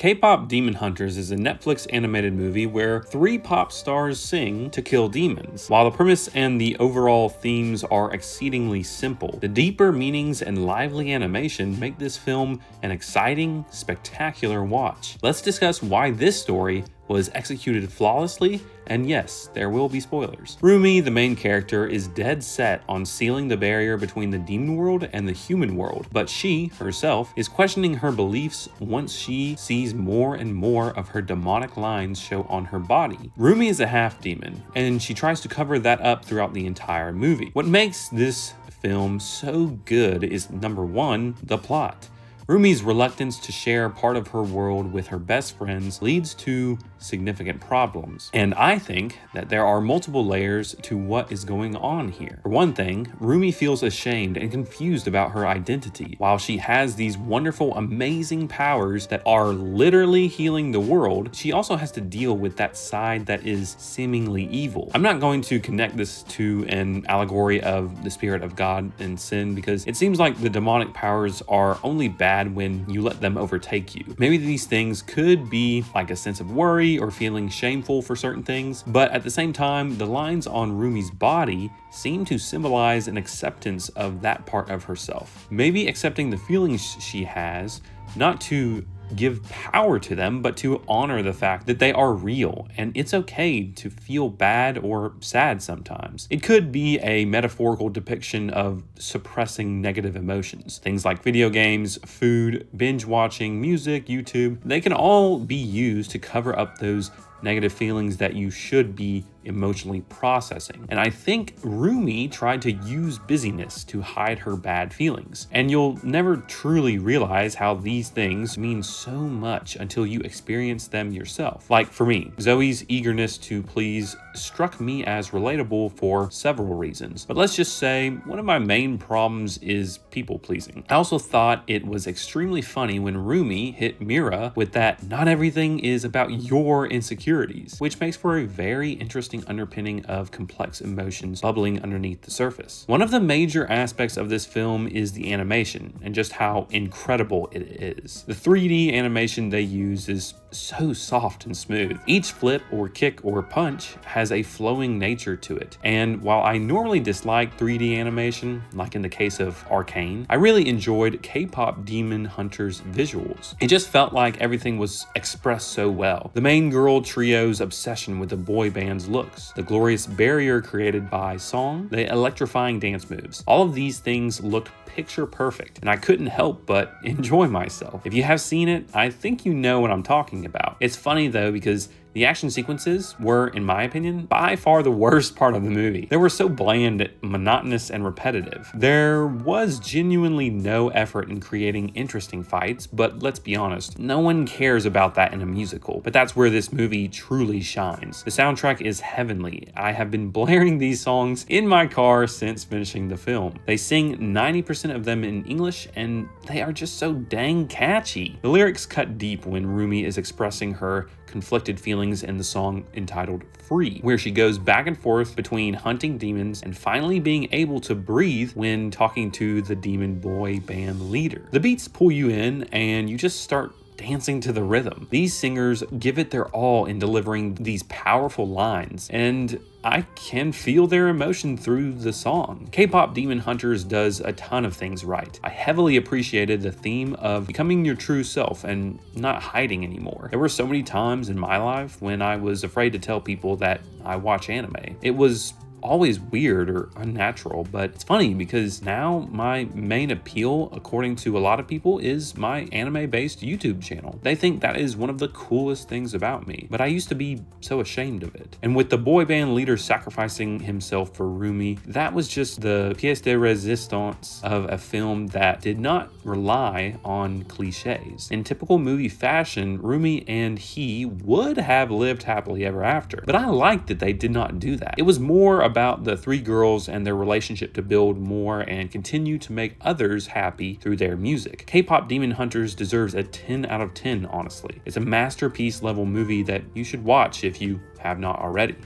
K-Pop Demon Hunters is a Netflix animated movie where 3 pop stars sing to kill demons. While the premise and the overall themes are exceedingly simple, the deeper meanings and lively animation make this film an exciting, spectacular watch. Let's discuss why this story was executed flawlessly, and yes, there will be spoilers. Rumi, the main character, is dead set on sealing the barrier between the demon world and the human world, but she, herself, is questioning her beliefs once she sees more and more of her demonic lines show on her body. Rumi is a half-demon, and she tries to cover that up throughout the entire movie. What makes this film so good is, number 1, the plot. Rumi's reluctance to share part of her world with her best friends leads to significant problems. And I think that there are multiple layers to what is going on here. For one thing, Rumi feels ashamed and confused about her identity. While she has these wonderful, amazing powers that are literally healing the world, she also has to deal with that side that is seemingly evil. I'm not going to connect this to an allegory of the spirit of God and sin, because it seems like the demonic powers are only bad when you let them overtake you. Maybe these things could be like a sense of worry or feeling shameful for certain things, but at the same time, the lines on Rumi's body seem to symbolize an acceptance of that part of herself. Maybe accepting the feelings she has, not to give power to them, but to honor the fact that they are real, and it's okay to feel bad or sad sometimes. It could be a metaphorical depiction of suppressing negative emotions. Things like video games, food, binge watching, music, YouTube, they can all be used to cover up those negative feelings that you should be emotionally processing. And I think Rumi tried to use busyness to hide her bad feelings. And you'll never truly realize how these things mean so much until you experience them yourself. Like for me, Zoey's eagerness to please struck me as relatable for several reasons. But let's just say one of my main problems is people pleasing. I also thought it was extremely funny when Rumi hit Mira with that "not everything is about your insecurities," which makes for a very interesting underpinning of complex emotions bubbling underneath the surface. One of the major aspects of this film is the animation and just how incredible it is. The 3D animation they use is so soft and smooth. Each flip or kick or punch has a flowing nature to it. And while I normally dislike 3D animation, like in the case of Arcane, I really enjoyed K-Pop Demon Hunters' visuals. It just felt like everything was expressed so well. The main girl trio's obsession with the boy band's looks, the glorious barrier created by song, the electrifying dance moves. All of these things looked picture perfect, and I couldn't help but enjoy myself. If you have seen it, I think you know what I'm talking about. It's funny though, because the action sequences were, in my opinion, by far the worst part of the movie. They were so bland, monotonous, and repetitive. There was genuinely no effort in creating interesting fights, but let's be honest, no one cares about that in a musical. But that's where this movie truly shines. The soundtrack is heavenly. I have been blaring these songs in my car since finishing the film. They sing 90% of them in English, and they are just so dang catchy. The lyrics cut deep when Rumi is expressing her conflicted feelings in the song entitled Free, where she goes back and forth between hunting demons and finally being able to breathe when talking to the demon boy band leader. The beats pull you in and you just start dancing to the rhythm. These singers give it their all in delivering these powerful lines, and I can feel their emotion through the song. K-Pop Demon Hunters does a ton of things right. I heavily appreciated the theme of becoming your true self and not hiding anymore. There were so many times in my life when I was afraid to tell people that I watch anime. It was always weird or unnatural, but it's funny because now my main appeal, according to a lot of people, is my anime-based YouTube channel. They think that is one of the coolest things about me, but I used to be so ashamed of it. And with the boy band leader sacrificing himself for Rumi, that was just the pièce de résistance of a film that did not rely on cliches. In typical movie fashion, Rumi and he would have lived happily ever after, but I liked that they did not do that. It was more about the 3 girls and their relationship to build more and continue to make others happy through their music. K-Pop Demon Hunters deserves a 10 out of 10, honestly. It's a masterpiece level movie that you should watch if you have not already.